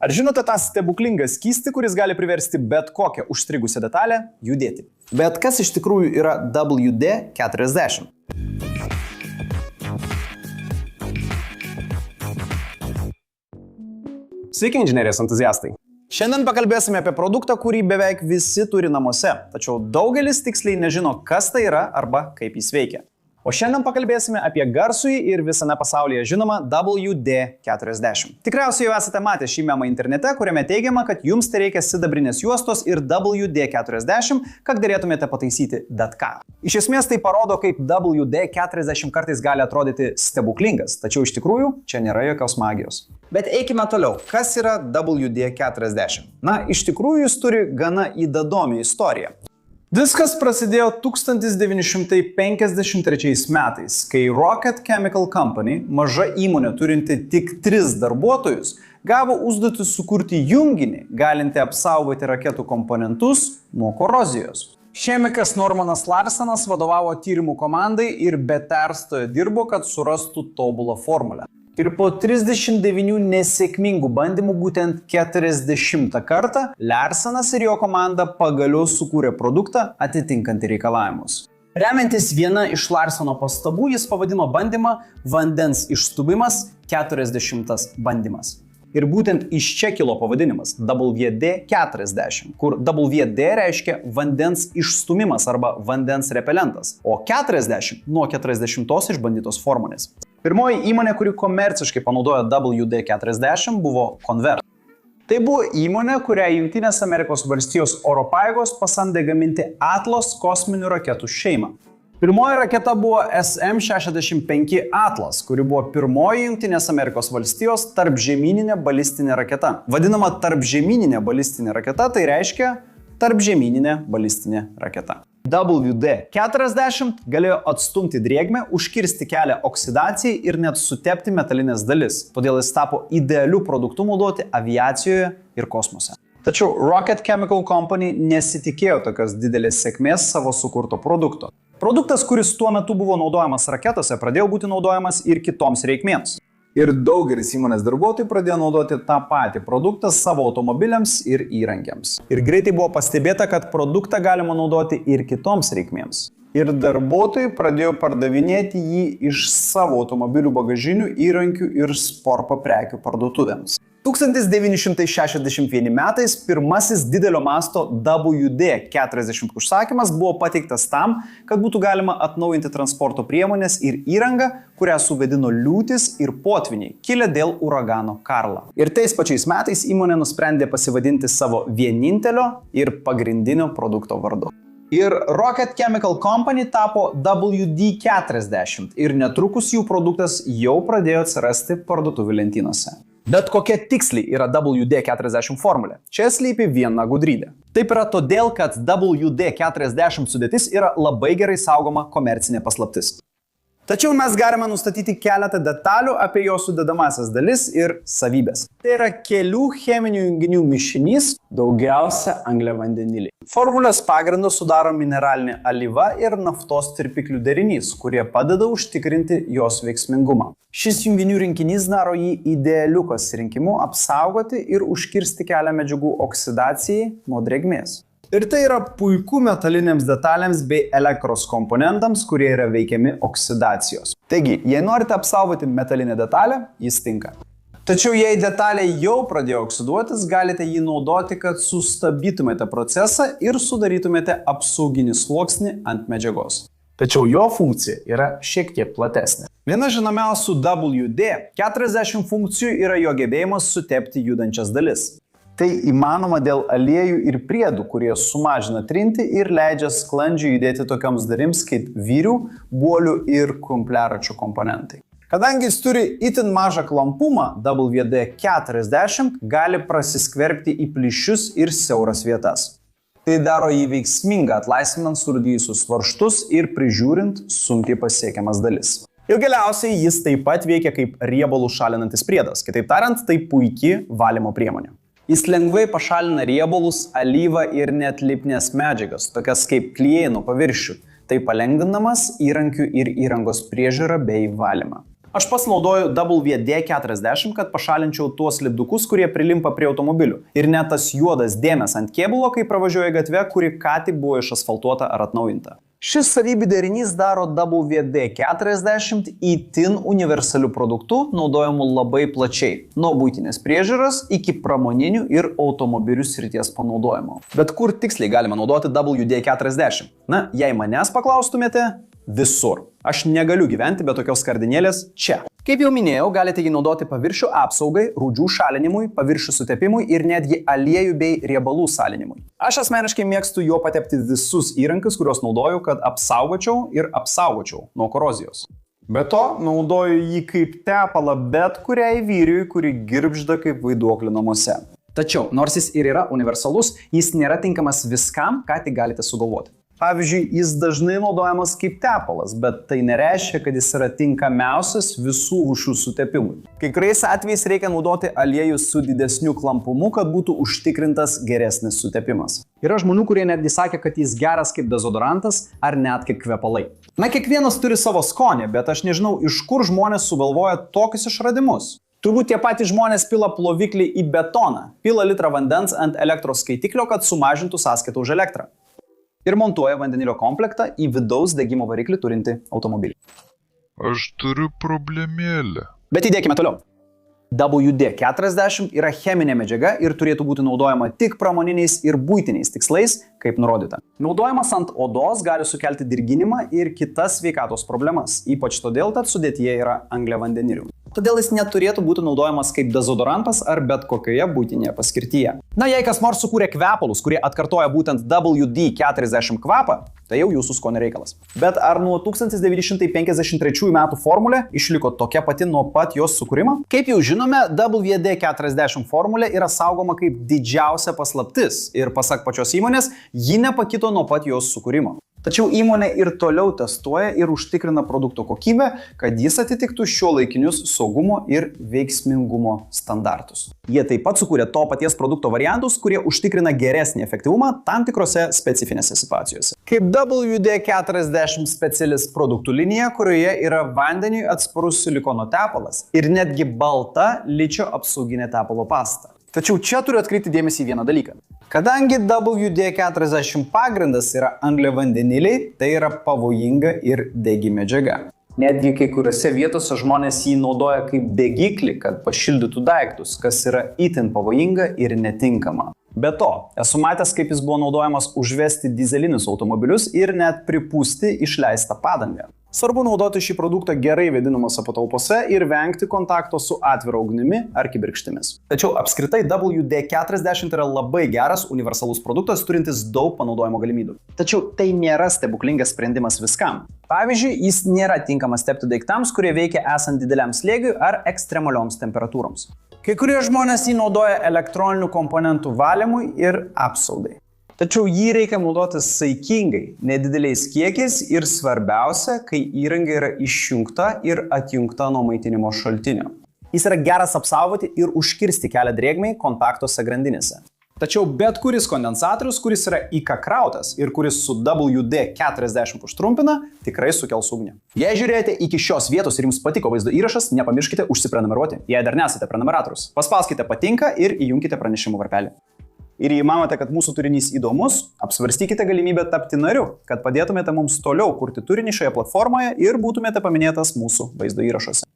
Ar žinote tą stebuklingą skystį, kuris gali priversti bet kokią užstrigusią detalę judėti? Bet kas iš tikrųjų yra WD-40? Sveiki, inžinerijos entuziastai! Šiandien pakalbėsime apie produktą, kurį beveik visi turi namuose, tačiau daugelis tiksliai nežino, kas tai yra arba kaip jis veikia. O šiandien pakalbėsime apie garsųjį ir visame pasaulyje žinomą WD-40. Tikriausiai jau esate matę šį memą internete, kuriame teigiama, kad jums tai reikia sidabrinės juostos ir WD-40, kad galėtumėte pataisyti bet ką. Iš esmės tai parodo, kaip WD-40 kartais gali atrodyti stebuklingas, tačiau iš tikrųjų čia nėra jokios magijos. Bet eikime toliau. Kas yra WD-40? Na, iš tikrųjų jis turi gana įdomią istoriją. Viskas prasidėjo 1953 metais, kai Rocket Chemical Company, maža įmonė turinti tik 3 darbuotojus, gavo užduotį sukurti junginį, galintį apsaugoti raketų komponentus nuo korozijos. Chemikas Normanas Larsenas vadovavo tyrimų komandai ir be perstojo dirbo, kad surastų tobulą formulę. Ir po 39 nesėkmingų bandymų būtent 40 kartą Larsenas ir jo komanda pagaliau sukūrė produktą atitinkantį reikalavimus. Remiantis viena iš Larseno pastabų, jis pavadino bandymą vandens išstūmimas 40 bandymas. Ir būtent iš čia kilo pavadinimas WD-40, kur WD reiškia vandens išstūmimas arba vandens repelentas, o 40 nuo 40 išbandytos formulės. Pirmoji įmonė, kuri komerciškai panaudojo WD-40, buvo Conver. Tai buvo įmonė, kurią Jungtinės Amerikos valstijos oro pajėgos pasamdė gaminti Atlas kosminių raketų šeimą. Pirmoji raketa buvo SM-65 Atlas, kuri buvo pirmoji Jungtinės Amerikos valstijos tarpžemyninė balistinė raketa. Vadinama tarpžemyninė balistinė raketa, tai reiškia tarpžemyninė balistinė raketa. WD-40 galėjo atstumti drėgmę, užkirsti kelią oksidacijai ir net sutepti metalinės dalis, todėl jis tapo idealiu produktu naudoti aviacijoje ir kosmose. Tačiau Rocket Chemical Company nesitikėjo tokios didelės sėkmės savo sukurto produkto. Produktas, kuris tuo metu buvo naudojamas raketose, pradėjo būti naudojamas ir kitoms reikmėms. Ir daugelis įmonės darbuotojų pradėjo naudoti tą patį produktą savo automobiliams ir įrankiams. Ir greitai buvo pastebėta, kad produktą galima naudoti ir kitoms reikmėms. Ir darbuotojai pradėjo pardavinėti jį iš savo automobilių bagažinių, įrankių ir sporto prekių parduotuvėms. 1961 metais pirmasis didelio masto WD-40 užsakymas buvo pateiktas tam, kad būtų galima atnaujinti transporto priemonės ir įrangą, kurią suvedino liūtis ir potviniai, kilę dėl uragano Karla. Ir tais pačiais metais įmonė nusprendė pasivadinti savo vienintelio ir pagrindinio produkto vardu. Ir Rocket Chemical Company tapo WD-40 ir netrukus jų produktas jau pradėjo atsirasti parduotuvių lentynose. Bet kokia tiksliai yra WD-40 formulė? Čia slypi viena gudrybė. Taip yra todėl, kad WD-40 sudėtis yra labai gerai saugoma komercinė paslaptis. Tačiau mes galime nustatyti keletą detalių apie jo sudedamąsias dalis ir savybės. Tai yra kelių cheminių junginių mišinys, daugiausia angliavandeniliai. Formulės pagrindą sudaro mineralinė alyva ir naftos tirpiklių derinys, kurie padeda užtikrinti jos veiksmingumą. Šis junginių rinkinys daro jį idealiu pasirinkimu apsaugoti ir užkirsti kelią medžiagų oksidacijai nuo drėgmės. Ir tai yra puiku metalinėms detalėms bei elektros komponentams, kurie yra veikiami oksidacijos. Taigi, jei norite apsaugoti metalinę detalę, jis tinka. Tačiau jei detalė jau pradėjo oksiduotis, galite jį naudoti, kad sustabdytumėte procesą ir sudarytumėte apsauginį sluoksnį ant medžiagos. Tačiau jo funkcija yra šiek tiek platesnė. Viena žinomiausių WD-40 funkcijų yra jo gebėjimas sutepti judančias dalis. Tai įmanoma dėl aliejų ir priedų, kurie sumažina trintį ir leidžia sklandžiai judėti tokioms dalims kaip vyrių, buolių ir krumpliaračių komponentai. Kadangi jis turi itin mažą klampumą, WD-40 gali prasiskverbti į plyšius ir siauras vietas. Tai daro jį veiksmingą atlaisvinant surūdijusius varžtus ir prižiūrint sunkiai pasiekiamas dalis. Ir galiausiai jis taip pat veikia kaip riebalų šalinantis priedas, kitaip tariant, tai puiki valymo priemonė. Jis lengvai pašalina riebalus, alyvą ir net lipnias medžiagas, tokias kaip klijai nuo paviršių, tai palengvinamas įrankių ir įrangos priežiūrą bei valymą. Aš pats naudoju WD-40, kad pašalinčiau tuos lipdukus, kurie prilimpa prie automobilių. Ir net tas juodas dėmes ant kėbulo, kai pravažiuoja gatve, kuri ką tik buvo išasfaltuota ar atnaujinta. Šis savybių derinys daro WD-40 itin universaliu produktu, naudojamu labai plačiai, nuo buitinės priežiūros iki pramoninių ir automobilių srities panaudojimo. Bet kur tiksliai galima naudoti WD-40? Na, jei manęs paklaustumėte, visur. Aš negaliu gyventi be tokios skardinėlės čia. Kaip jau minėjau, galite jį naudoti paviršių apsaugai, rūdžių šalinimui, paviršių sutepimui ir netgi aliejų bei riebalų šalinimui. Aš asmeniškai mėgstu juo patepti visus įrankius, kuriuos naudoju, kad apsaugočiau nuo korozijos. Be to, naudoju jį kaip tepalą bet kuriai vyriui, kuri girgžda kaip vaiduoklį namuose. Tačiau, nors jis ir yra universalus, jis nėra tinkamas viskam, ką tik galite sugalvoti. Pavyzdžiui, jis dažnai naudojamas kaip tepalas, bet tai nereiškia, kad jis yra tinkamiausias visų rūšių sutepimui. Kai kuriais atvejais reikia naudoti aliejų su didesniu klampumu, kad būtų užtikrintas geresnis sutepimas. Yra žmonių, kurie netgi sakė, kad jis geras kaip dezodorantas ar net kaip kvepalai. Na, kiekvienas turi savo skonį, bet aš nežinau, iš kur žmonės sugalvoja tokius išradimus. Turbūt tie patys žmonės pila ploviklį į betoną, pila litrą vandens ant elektros skaitiklio, kad sumažintų sąskaitą už elektrą. Ir montuoja vandenilio komplektą į vidaus degimo variklį turintį automobilį. Aš turiu problemėlę. Bet įdėkime toliau. WD-40 yra cheminė medžiaga ir turėtų būti naudojama tik pramoniniais ir buitiniais tikslais, kaip nurodyta. Naudojimas ant odos gali sukelti dirginimą ir kitas sveikatos problemas, ypač todėl, kad sudėtyje yra angliavandenilių. Todėl jis neturėtų būti naudojamas kaip dezodorantas ar bet kokioje buitinėje paskirtyje. Na, jei kas nors sukūrė kvepalus, kurie atkartoja būtent WD-40 kvapą, tai jau jūsų skonio reikalas. Bet ar nuo 1953 metų formulė išliko tokia pati nuo pat jos sukūrimo? Kaip jau žinome, WD-40 formulė yra saugoma kaip didžiausia paslaptis ir pasak pačios įmonės, ji nepakito nuo pat jos sukūrimo. Tačiau įmonė ir toliau testuoja ir užtikrina produkto kokybę, kad jis atitiktų šiuolaikinius saugumo ir veiksmingumo standartus. Jie taip pat sukūrė to paties produkto variantus, kurie užtikrina geresnį efektyvumą tam tikrose specifinėse situacijose. Kaip WD-40 specialis produktų linija, kurioje yra vandeniui atsparus silikono tepalas ir netgi balta ličio apsauginė tepalo pasta. Tačiau čia turiu atkreipti dėmesį į vieną dalyką. Kadangi WD-40 pagrindas yra angliavandeniliai, tai yra pavojinga ir degi medžiaga. Netgi kai kuriuose vietose žmonės jį naudoja kaip degiklį, kad pašildytų daiktus, kas yra itin pavojinga ir netinkama. Be to, esu matęs, kaip jis buvo naudojamas užvesti dizelinius automobilius ir net pripūsti išleistą padangą. Svarbu naudoti šį produktą gerai vėdinamose patalpose ir vengti kontakto su atvira ugnimi ar kibirkštimis. Tačiau apskritai WD-40 yra labai geras universalus produktas, turintis daug panaudojimo galimybių. Tačiau tai nėra stebuklingas sprendimas viskam. Pavyzdžiui, jis nėra tinkamas tepti daiktams, kurie veikia esant dideliam slėgiui ar ekstremalioms temperatūroms. Kai kurie žmonės jį naudoja elektroninių komponentų valymui ir apsaugai. Tačiau jį reikia naudoti saikingai, nedideliais kiekiais ir svarbiausia, kai įranga yra išjungta ir atjungta nuo maitinimo šaltinio. Jis yra geras apsaugoti ir užkirsti kelią drėgmei kontaktuose grandinėse. Tačiau bet kuris kondensatorius, kuris yra įkakrautas ir kuris su WD-40 užtrumpina, tikrai sukels ugnį. Jei žiūrėjote iki šios vietos ir jums patiko vaizdo įrašas, nepamirškite užsiprenumeruoti, jei dar nesate prenumeratorius. Paspauskite patinka ir įjunkite pranešimų varpelį. Ir jei manote, kad mūsų turinys įdomus, apsvarstykite galimybę tapti nariu, kad padėtumėte mums toliau kurti turinį šioje platformoje ir būtumėte paminėtas mūsų vaizdo įrašuose.